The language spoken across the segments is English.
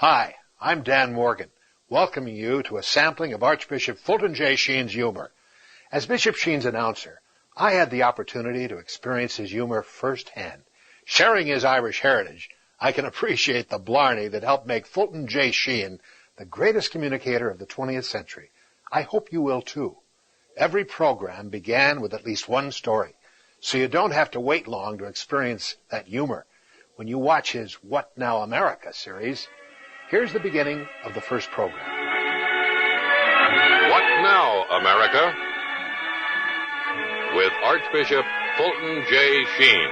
Hi, I'm Dan Morgan, welcoming you to a sampling of Archbishop Fulton J. Sheen's humor. As Bishop Sheen's announcer, I had the opportunity to experience his humor firsthand. Sharing his Irish heritage, I can appreciate the blarney that helped make Fulton J. Sheen the greatest communicator of the 20th century. I hope you will too. Every program began with at least one story, so you don't have to wait long to experience that humor when you watch his What Now America series. Here's the beginning of the first program. What Now, America? With Archbishop Fulton J. Sheen.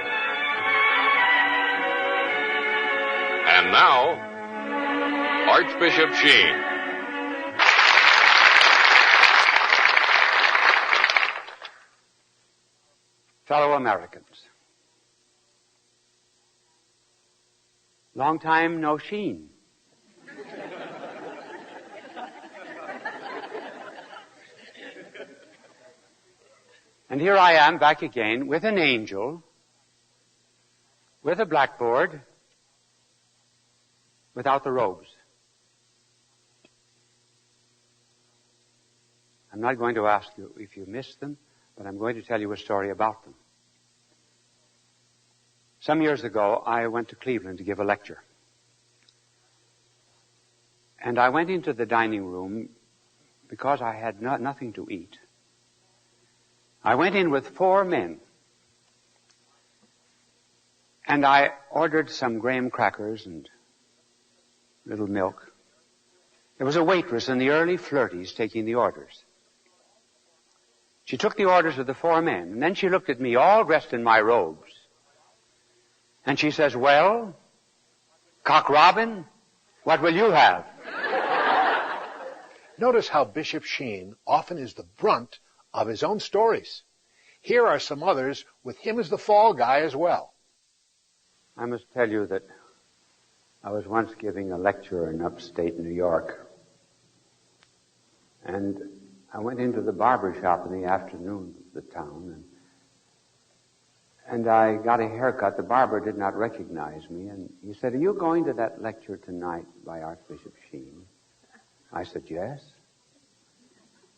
And now, Archbishop Sheen. Fellow Americans, long time no Sheen. And here I am back again with an angel, with a blackboard, without the robes. I'm not going to ask you if you missed them, but I'm going to tell you a story about them. Some years ago, I went to Cleveland to give a lecture. And I went into the dining room because I had nothing to eat. I went in with 4 men. And I ordered some graham crackers and a little milk. There was a waitress in the early flirties taking the orders. She took the orders of the 4 men, and then she looked at me all dressed in my robes. And she says, "Well, Cock Robin, what will you have?" Notice how Bishop Sheen often is the brunt of his own stories. Here are some others with him as the fall guy as well. I must tell you that I was once giving a lecture in upstate New York. And I went into the barber shop in the afternoon of the town, and I got a haircut. The barber did not recognize me, and he said, "Are you going to that lecture tonight by Archbishop Sheen?" I said, "Yes."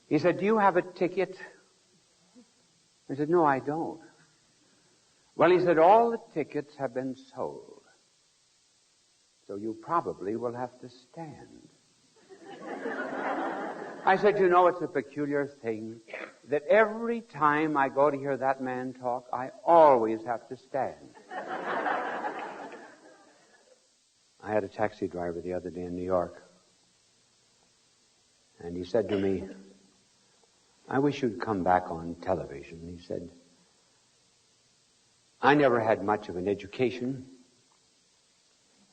He said, "Do you have a ticket?" I said, "No, I don't." Well, he said, "All the tickets have been sold, so you probably will have to stand." I said, "You know, it's a peculiar thing that every time I go to hear that man talk, I always have to stand." I had a taxi driver the other day in New York, and he said to me, "I wish you'd come back on television." He said, "I never had much of an education.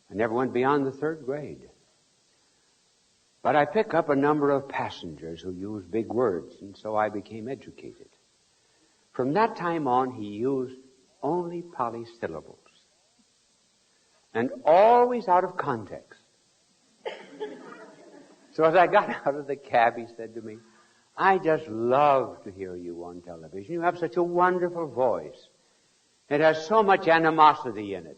I never went beyond the 3rd grade. But I pick up a number of passengers who use big words, and so I became educated." From that time on, he used only polysyllables, and always out of context. So as I got out of the cab, he said to me, "I just love to hear you on television. You have such a wonderful voice. It has so much animosity in it."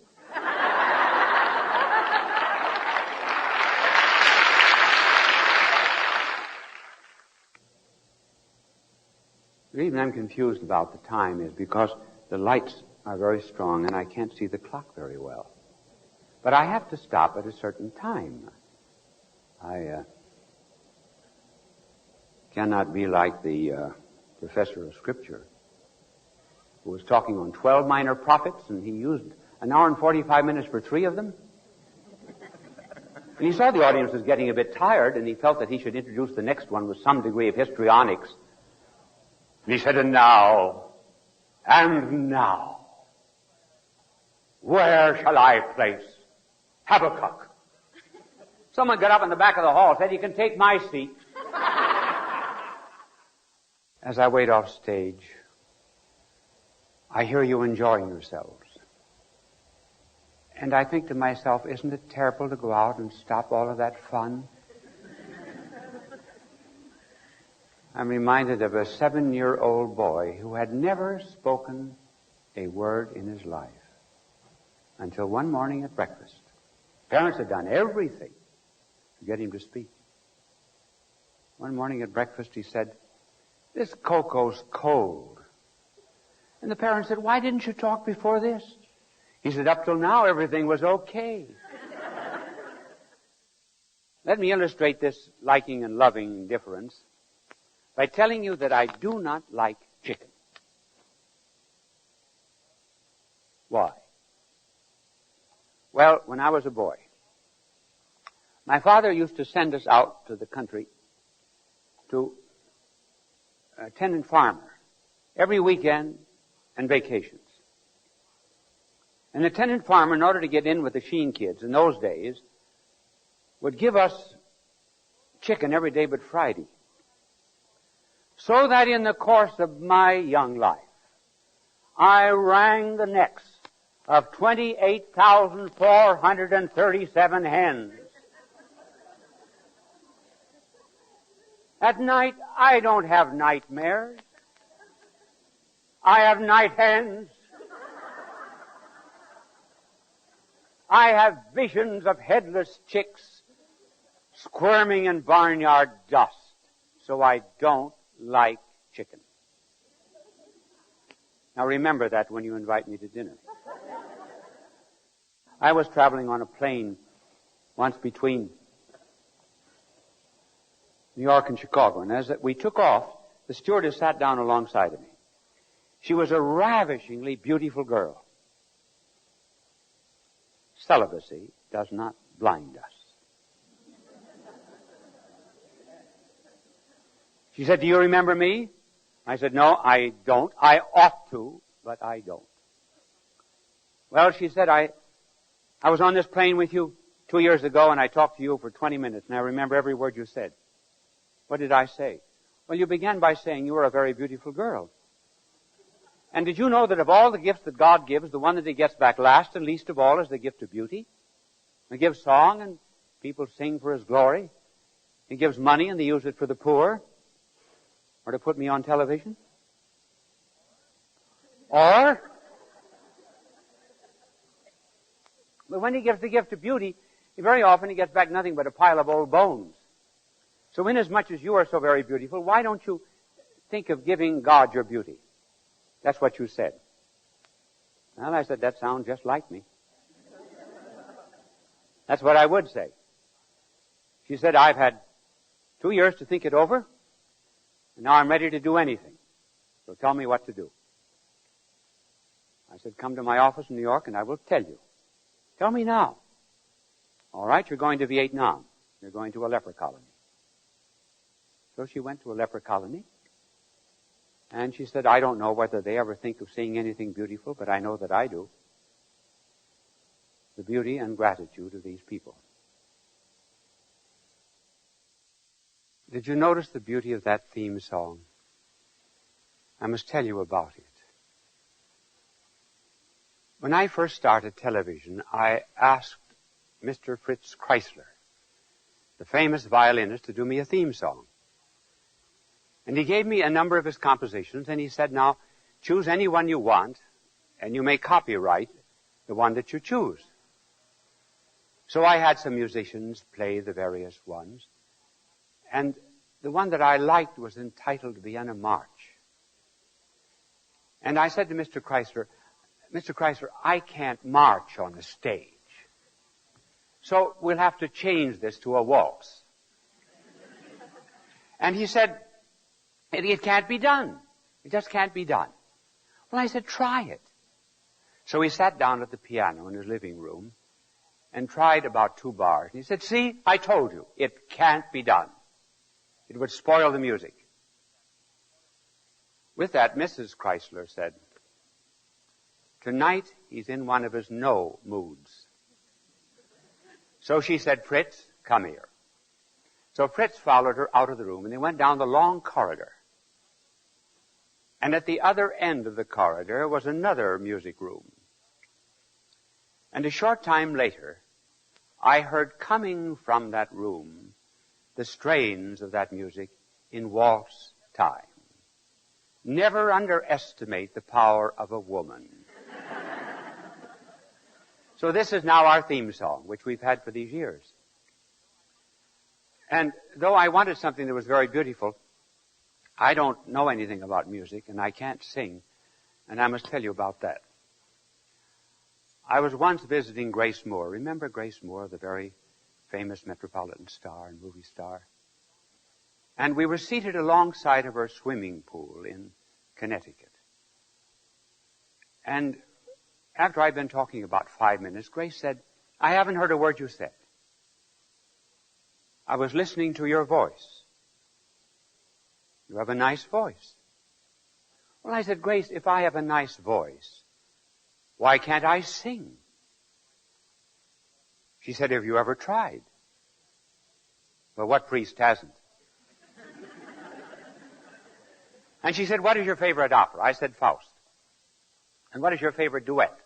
The reason I'm confused about the time is because the lights are very strong and I can't see the clock very well. But I have to stop at a certain time. I cannot be like the professor of Scripture who was talking on 12 minor prophets, and he used an hour and 45 minutes for 3 of them. And he saw the audience was getting a bit tired, and he felt that he should introduce the next one with some degree of histrionics. And he said, and now, where shall I place Habakkuk?" Someone got up in the back of the hall and said, "You can take my seat." As I wait off stage, I hear you enjoying yourselves. And I think to myself, isn't it terrible to go out and stop all of that fun? I'm reminded of a 7-year-old boy who had never spoken a word in his life until one morning at breakfast. Parents had done everything to get him to speak. One morning at breakfast he said, "This cocoa's cold." And the parents said, "Why didn't you talk before this?" He said, "Up till now everything was okay." Let me illustrate this liking and loving difference by telling you that I do not like chicken. Why? Well, when I was a boy, my father used to send us out to the country to a tenant farmer every weekend and vacations. And the tenant farmer, in order to get in with the Sheen kids in those days, would give us chicken every day but Friday. So that in the course of my young life, I wrung the necks of 28,437 hens. At night, I don't have nightmares. I have night hens. I have visions of headless chicks squirming in barnyard dust. So I don't like chicken. Now remember that when you invite me to dinner. I was traveling on a plane once between New York and Chicago, and as we took off, the stewardess sat down alongside of me. She was a ravishingly beautiful girl. Celibacy does not blind us. She said, "Do you remember me?" I said, "No, I don't. I ought to, but I don't." Well, she said, I was on this plane with you 2 years ago, and I talked to you for 20 minutes, and I remember every word you said. What did I say? Well, you began by saying you were a very beautiful girl. And did you know that of all the gifts that God gives, the one that he gets back last and least of all is the gift of beauty? He gives song, and people sing for his glory. He gives money, and they use it for the poor. Or to put me on television. But when he gives the gift of beauty, very often he gets back nothing but a pile of old bones. So inasmuch as you are so very beautiful, why don't you think of giving God your beauty? That's what you said. Well, I said, that sounds just like me. That's what I would say. She said, I've had 2 years to think it over, and now I'm ready to do anything. So tell me what to do. I said, come to my office in New York and I will tell you. Tell me now. All right, you're going to Vietnam. You're going to a leper colony. So she went to a leper colony. And she said, I don't know whether they ever think of seeing anything beautiful, but I know that I do. The beauty and gratitude of these people. Did you notice the beauty of that theme song? I must tell you about it. When I first started television, I asked Mr. Fritz Kreisler, the famous violinist, to do me a theme song. And he gave me a number of his compositions, and he said, now, choose any one you want, and you may copyright the one that you choose. So I had some musicians play the various ones, and the one that I liked was entitled Vienna March. And I said to Mr. Kreisler, I can't march on the stage. So we'll have to change this to a waltz. And he said, it can't be done. It just can't be done. Well, I said, try it. So he sat down at the piano in his living room and tried about 2 bars. And he said, see, I told you, it can't be done. It would spoil the music. With that, Mrs. Kreisler said, tonight he's in one of his no moods. So she said, Fritz, come here. So Fritz followed her out of the room, and they went down the long corridor. And at the other end of the corridor was another music room. And a short time later, I heard coming from that room the strains of that music in waltz time. Never underestimate the power of a woman. So this is now our theme song, which we've had for these years. And though I wanted something that was very beautiful, I don't know anything about music, and I can't sing, and I must tell you about that. I was once visiting Grace Moore. Remember Grace Moore, the very famous metropolitan star and movie star? And we were seated alongside of her swimming pool in Connecticut. And after I'd been talking about 5 minutes, Grace said, "I haven't heard a word you said. I was listening to your voice. You have a nice voice." Well, I said, "Grace, if I have a nice voice, why can't I sing?" She said, "Have you ever tried?" Well, what priest hasn't? And she said, "What is your favorite opera?" I said, "Faust." "And what is your favorite duet?"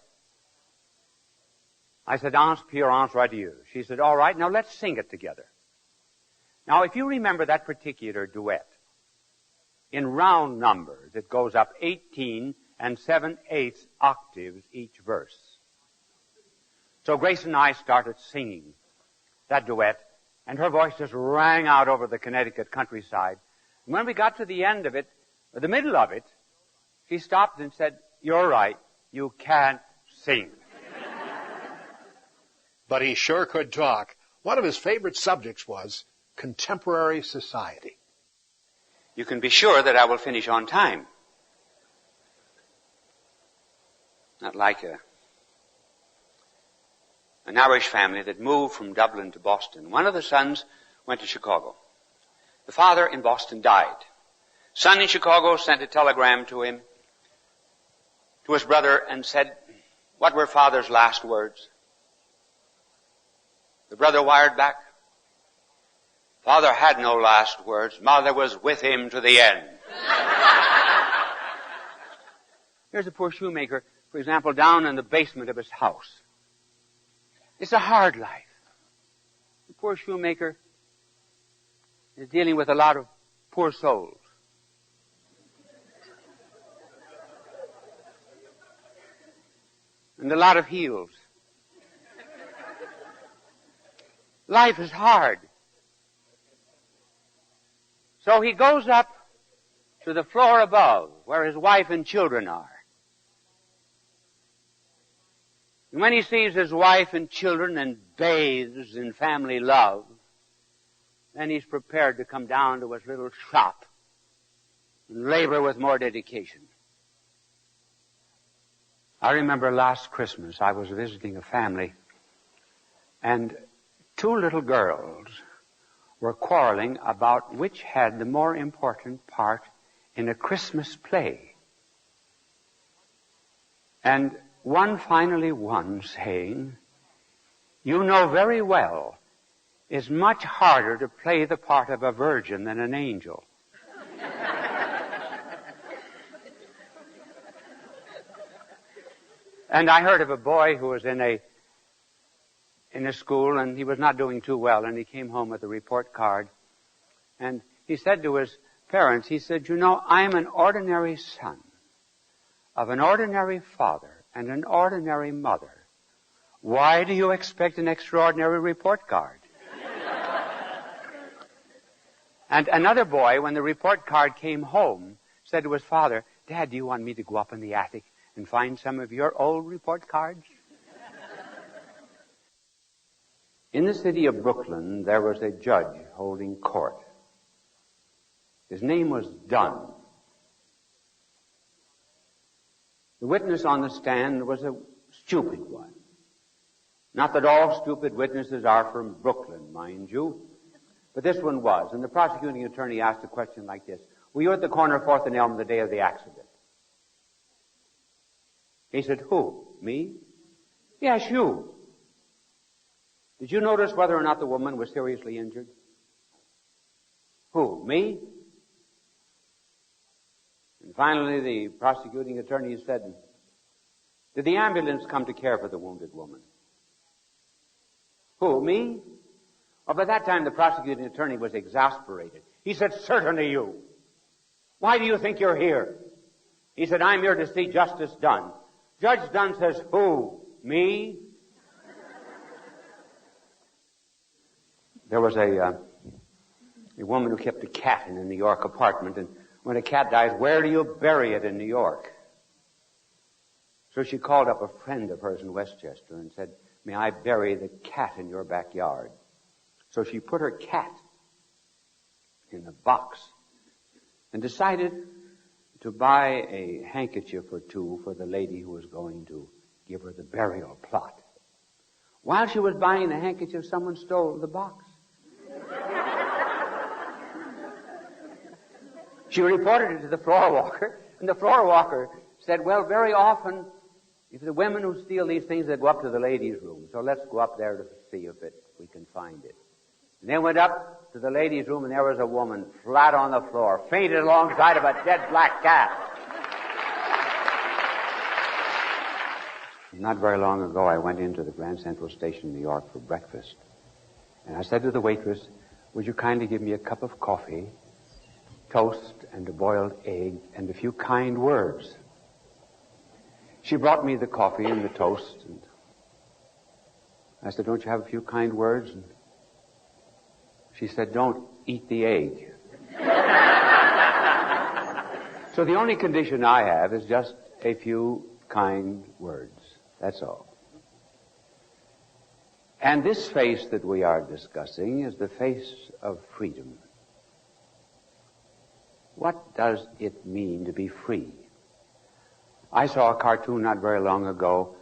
I said, "Ange pur, ange radieux." She said, "All right, now let's sing it together." Now, if you remember that particular duet, in round numbers, it goes up 18 and 7/8 octaves each verse. So Grace and I started singing that duet, and her voice just rang out over the Connecticut countryside. And when we got to the end of it, or the middle of it, she stopped and said, "You're right, you can't sing." But he sure could talk. One of his favorite subjects was contemporary society. You can be sure that I will finish on time. Not like an Irish family that moved from Dublin to Boston. One of the sons went to Chicago. The father in Boston died. Son in Chicago sent a telegram to him, to his brother, and said, "What were father's last words?" The brother wired back, "Father had no last words. Mother was with him to the end." Here's a poor shoemaker, for example, down in the basement of his house. It's a hard life. The poor shoemaker is dealing with a lot of poor souls. And a lot of heels. Life is hard. So he goes up to the floor above, where his wife and children are. And when he sees his wife and children and bathes in family love, then he's prepared to come down to his little shop and labor with more dedication. I remember last Christmas I was visiting a family, and 2 little girls were quarreling about which had the more important part in a Christmas play. And one finally won, saying, "You know very well it's much harder to play the part of a virgin than an angel." And I heard of a boy who was in a school, and he was not doing too well, and he came home with a report card. And he said to his parents, he said, "You know, I'm an ordinary son of an ordinary father and an ordinary mother. Why do you expect an extraordinary report card?" And another boy, when the report card came home, said to his father, "Dad, do you want me to go up in the attic and find some of your old report cards?" In the city of Brooklyn, there was a judge holding court. His name was Dunn. The witness on the stand was a stupid one. Not that all stupid witnesses are from Brooklyn, mind you, but this one was. And the prosecuting attorney asked a question like this: "Were you at the corner of 4th and Elm the day of the accident?" He said, "Who? Me?" "Yes, you. Did you notice whether or not the woman was seriously injured?" "Who? Me?" And finally, the prosecuting attorney said, "Did the ambulance come to care for the wounded woman?" "Who? Me?" Well, by that time, the prosecuting attorney was exasperated. He said, "Certainly you. Why do you think you're here?" He said, "I'm here to see justice done." Judge Dunn says, "Who? Me?" There was a the woman who kept a cat in a New York apartment, and when a cat dies, where do you bury it in New York? So she called up a friend of hers in Westchester and said, may I bury the cat in your backyard? So she put her cat in a box and decided to buy a handkerchief or two for the lady who was going to give her the burial plot. While she was buying the handkerchief, someone stole the box. She reported it to the floor walker, and the floor walker said, well, very often, if the women who steal these things, they go up to the ladies' room. So let's go up there to see if we can find it. And they went up to the ladies' room, and there was a woman flat on the floor, fainted alongside of a dead black cat. Not very long ago, I went into the Grand Central Station in New York for breakfast. And I said to the waitress, would you kindly give me a cup of coffee, toast, and a boiled egg, and a few kind words? She brought me the coffee and the toast, and I said, don't you have a few kind words? And she said, don't eat the egg. So the only condition I have is just a few kind words. That's all. And this face that we are discussing is the face of freedom. What does it mean to be free? I saw a cartoon not very long ago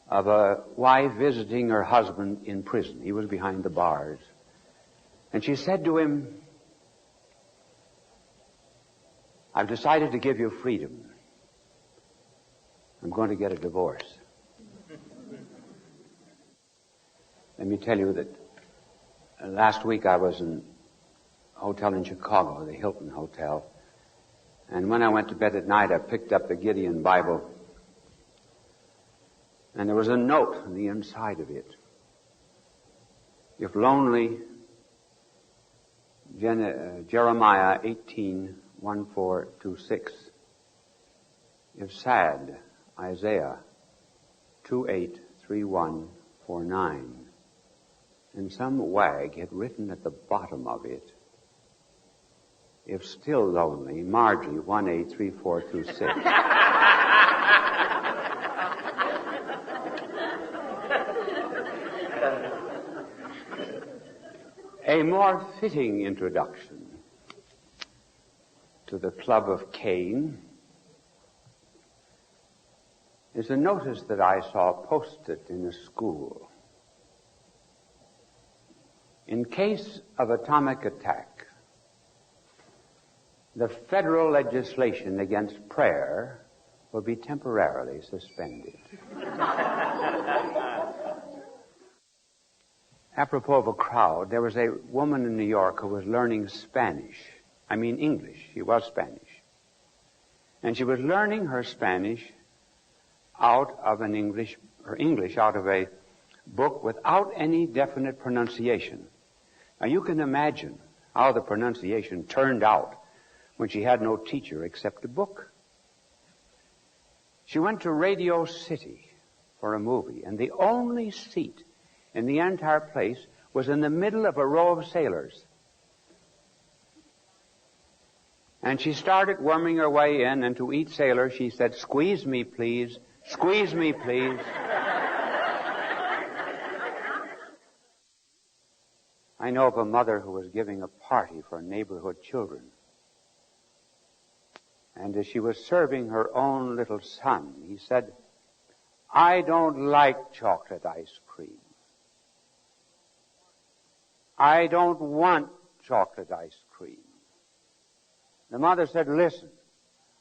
of a wife visiting her husband in prison. He was behind the bars. And she said to him, I've decided to give you freedom. I'm going to get a divorce. Let me tell you that last week I was in a hotel in Chicago, the Hilton Hotel. And when I went to bed at night, I picked up the Gideon Bible. And there was a note on the inside of it. If lonely, Jeremiah 18:14-26. If sad, Isaiah 28:31-49. And some wag had written at the bottom of it, if still lonely, Margie 1A3426. A more fitting introduction to the Club of Cain is a notice that I saw posted in a school. In case of atomic attack, the federal legislation against prayer will be temporarily suspended. Apropos of a crowd, there was a woman in New York who was learning Spanish. I mean English. She was Spanish. And she was learning her Spanish out of her English out of a book without any definite pronunciation. Now you can imagine how the pronunciation turned out when she had no teacher except a book. She went to Radio City for a movie, and the only seat in the entire place was in the middle of a row of sailors. And she started worming her way in, and to each sailor she said, "Squeeze me, please. Squeeze me, please." I know of a mother who was giving a party for neighborhood children. And as she was serving her own little son, he said, "I don't like chocolate ice cream. I don't want chocolate ice cream." The mother said, "Listen,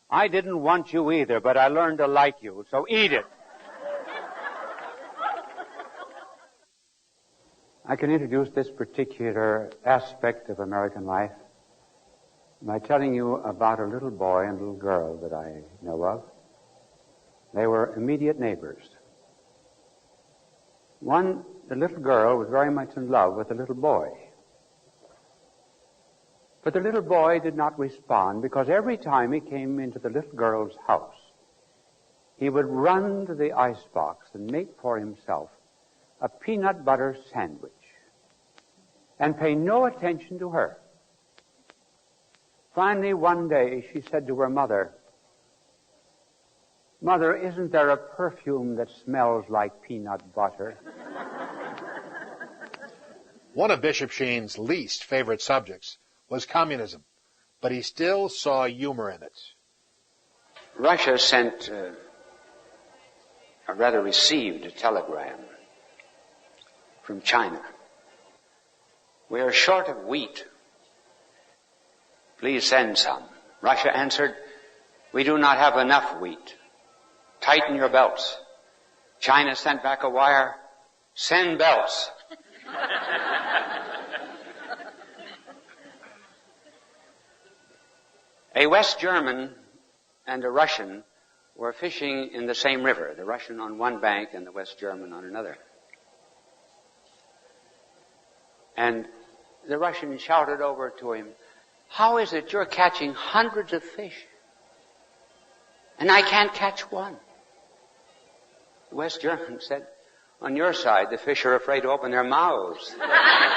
I didn't want you either, but I learned to like you, so eat it." I can introduce this particular aspect of American life by telling you about a little boy and little girl that I know of. They were immediate neighbors. The little girl was very much in love with the little boy. But the little boy did not respond, because every time he came into the little girl's house, he would run to the icebox and make for himself a peanut butter sandwich and pay no attention to her. Finally, one day, she said to her mother, "Mother, isn't there a perfume that smells like peanut butter?" One of Bishop Sheen's least favorite subjects was communism, but he still saw humor in it. Russia sent, or rather received, a telegram from China. "We are short of wheat. Please send some." Russia answered, "We do not have enough wheat. Tighten your belts." China sent back a wire, "Send belts." A West German and a Russian were fishing in the same river, the Russian on one bank and the West German on another. And the Russian shouted over to him, "How is it you're catching hundreds of fish and I can't catch one?" The West German said, "On your side, the fish are afraid to open their mouths."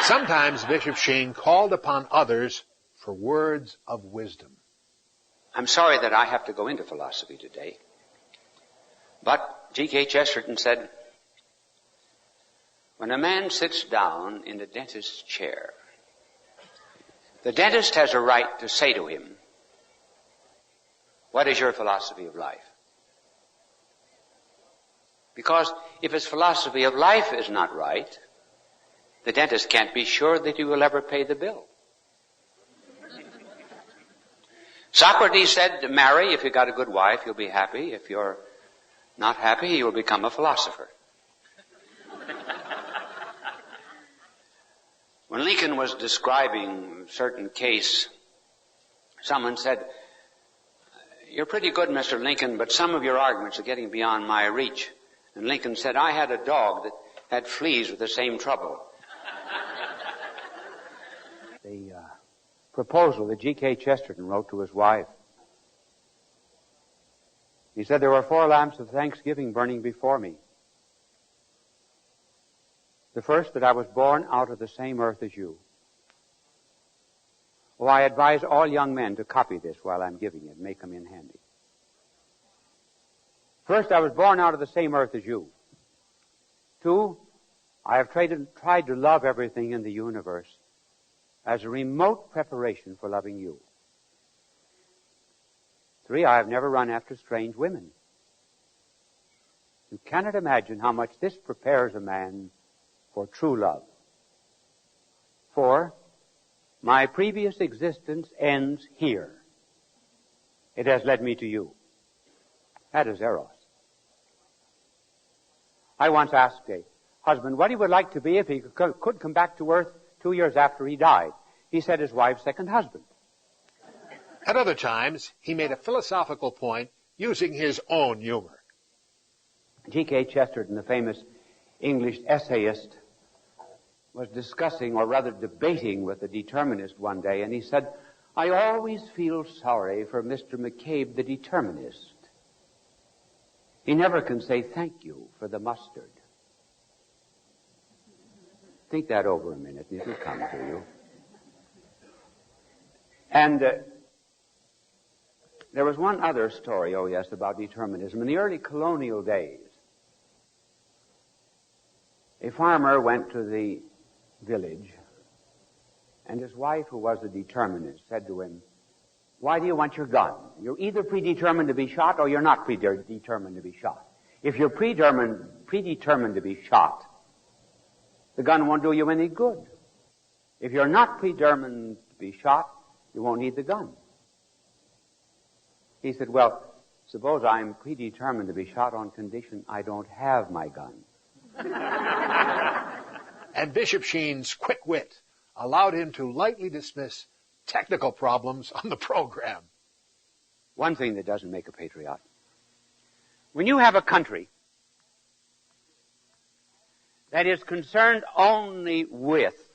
Sometimes Bishop Sheen called upon others for words of wisdom. I'm sorry that I have to go into philosophy today, but G.K. Chesterton said, "When a man sits down in the dentist's chair, the dentist has a right to say to him, 'What is your philosophy of life?' Because if his philosophy of life is not right, the dentist can't be sure that he will ever pay the bill." Socrates said, "Marry, if you got a good wife, you'll be happy. If you're not happy, you'll become a philosopher." When Lincoln was describing a certain case, someone said, "You're pretty good, Mr. Lincoln, but some of your arguments are getting beyond my reach." And Lincoln said, "I had a dog that had fleas with the same trouble." The proposal that G.K. Chesterton wrote to his wife. He said, "There were 4 lamps of thanksgiving burning before me. The first, that I was born out of the same earth as you." Oh, I advise all young men to copy this while I'm giving it, make them in handy. First, I was born out of the same earth as you. 2, I have tried to love everything in the universe as a remote preparation for loving you. 3, I have never run after strange women. You cannot imagine how much this prepares a man for true love. 4, my previous existence ends here. It has led me to you. That is Eros. I once asked a husband what he would like to be if he could come back to earth 2 years after he died. He said his wife's second husband. At other times, he made a philosophical point using his own humor. G.K. Chesterton, the famous English essayist, was discussing, or rather debating, with a determinist one day, and he said, "I always feel sorry for Mr. McCabe, the determinist. He never can say thank you for the mustard." Think that over a minute, and it'll come to you. And there was one other story, oh yes, about determinism. In the early colonial days, a farmer went to the village, and his wife, who was a determinist, said to him, "Why do you want your gun? You're either predetermined to be shot or you're not predetermined to be shot. If you're predetermined to be shot, the gun won't do you any good. If you're not predetermined to be shot, you won't need the gun." He said, "Well, suppose I'm predetermined to be shot on condition I don't have my gun." And Bishop Sheen's quick wit allowed him to lightly dismiss technical problems on the program. One thing that doesn't make a patriot. When you have a country that is concerned only with,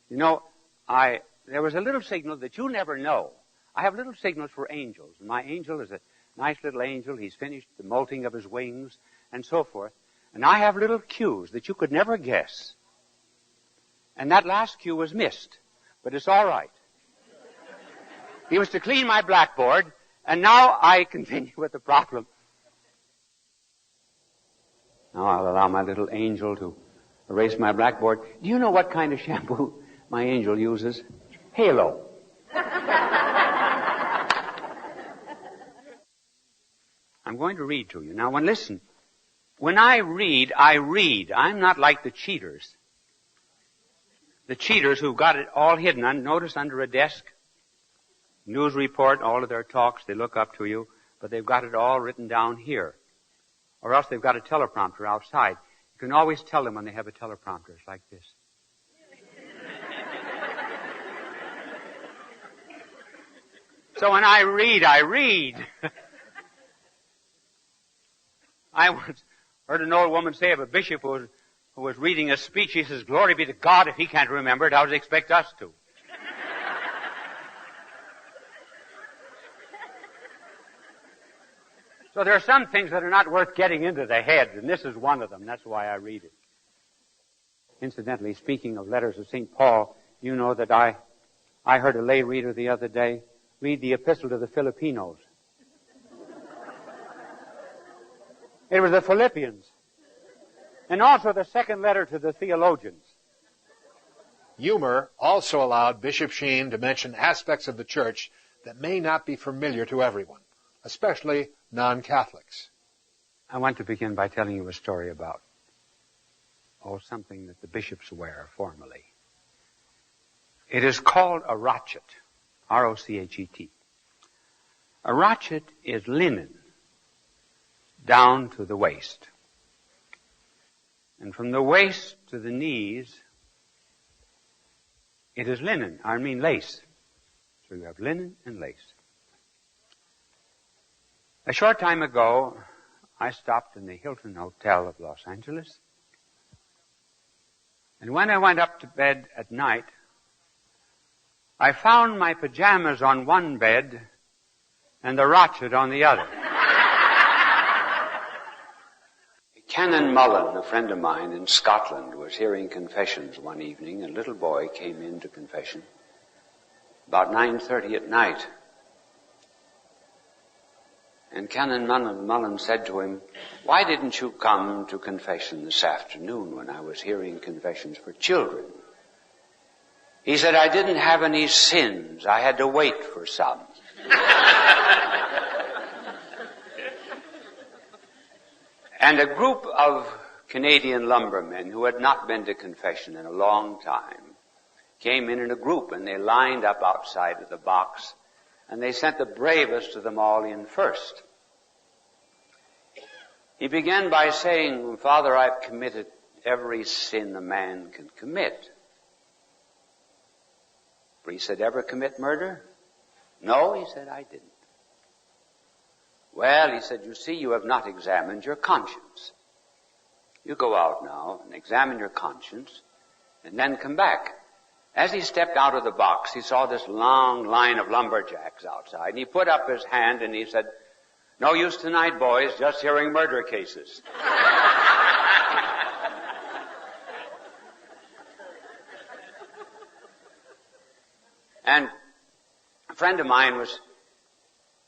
there was a little signal that you never know. I have little signals for angels, and my angel is a nice little angel. He's finished the molting of his wings and so forth. And I have little cues that you could never guess. And that last cue was missed, but it's all right. He was to clean my blackboard, and now I continue with the problem. Now I'll allow my little angel to erase my blackboard. Do you know what kind of shampoo my angel uses? Halo. I'm going to read to you. Now, listen. When I read. I'm not like the cheaters. The cheaters who've got it all hidden, notice under a desk. News report, all of their talks, they look up to you, but they've got it all written down here. Or else they've got a teleprompter outside. You can always tell them when they have a teleprompter. It's like this. So when I read. I once heard an old woman say of a bishop who was reading a speech, he says, "Glory be to God, if he can't remember it, how does he expect us to?" So there are some things that are not worth getting into the head, and this is one of them. That's why I read it. Incidentally, speaking of letters of St. Paul, you know that I heard a lay reader the other day read the epistle to the Filipinos. It was the Philippians. And also the second letter to the theologians. Humor also allowed Bishop Sheen to mention aspects of the church that may not be familiar to everyone, especially non-Catholics. I want to begin by telling you a story about, something that the bishops wear formally. It is called a rochet, R-O-C-H-E-T. A rochet is linen down to the waist. And from the waist to the knees, it is lace. So you have linen and lace. A short time ago, I stopped in the Hilton Hotel of Los Angeles. And when I went up to bed at night, I found my pajamas on one bed and the rochet on the other. Canon Mullen, a friend of mine in Scotland, was hearing confessions one evening. A little boy came in to confession about 9:30 at night. And Canon Mullen said to him, "Why didn't you come to confession this afternoon when I was hearing confessions for children?" He said, "I didn't have any sins. I had to wait for some." And a group of Canadian lumbermen who had not been to confession in a long time came in a group, and they lined up outside of the box, and they sent the bravest of them all in first. He began by saying, "Father, I've committed every sin a man can commit." The priest said, "Ever commit murder?" "No," he said, "I didn't." "Well," he said, "you see, you have not examined your conscience. You go out now and examine your conscience, and then come back." As he stepped out of the box, he saw this long line of lumberjacks outside, and he put up his hand and he said, "No use tonight, boys, just hearing murder cases." And a friend of mine was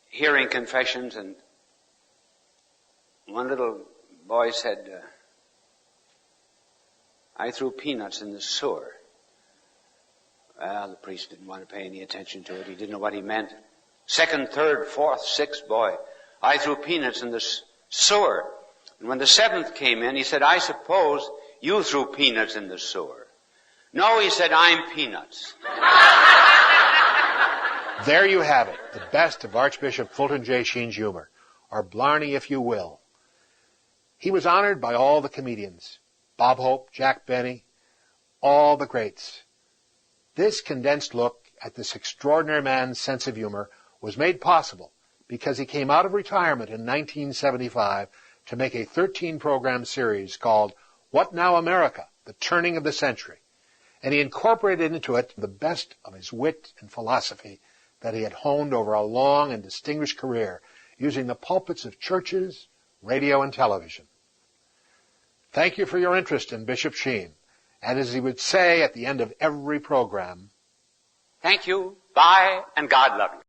hearing confessions, and one little boy said, "I threw peanuts in the sewer." Well, the priest didn't want to pay any attention to it. He didn't know what he meant. Second, third, fourth, sixth boy, "I threw peanuts in the sewer." And when the seventh came in, he said, "I suppose you threw peanuts in the sewer." "No," he said, "I'm peanuts." There you have it, the best of Archbishop Fulton J. Sheen's humor, or Blarney if you will. He was honored by all the comedians, Bob Hope, Jack Benny, all the greats. This condensed look at this extraordinary man's sense of humor was made possible because he came out of retirement in 1975 to make a 13-program series called What Now America? The Turning of the Century. And he incorporated into it the best of his wit and philosophy that he had honed over a long and distinguished career using the pulpits of churches, radio, and television. Thank you for your interest in Bishop Sheen. And as he would say at the end of every program, Thank you, bye, and God love you.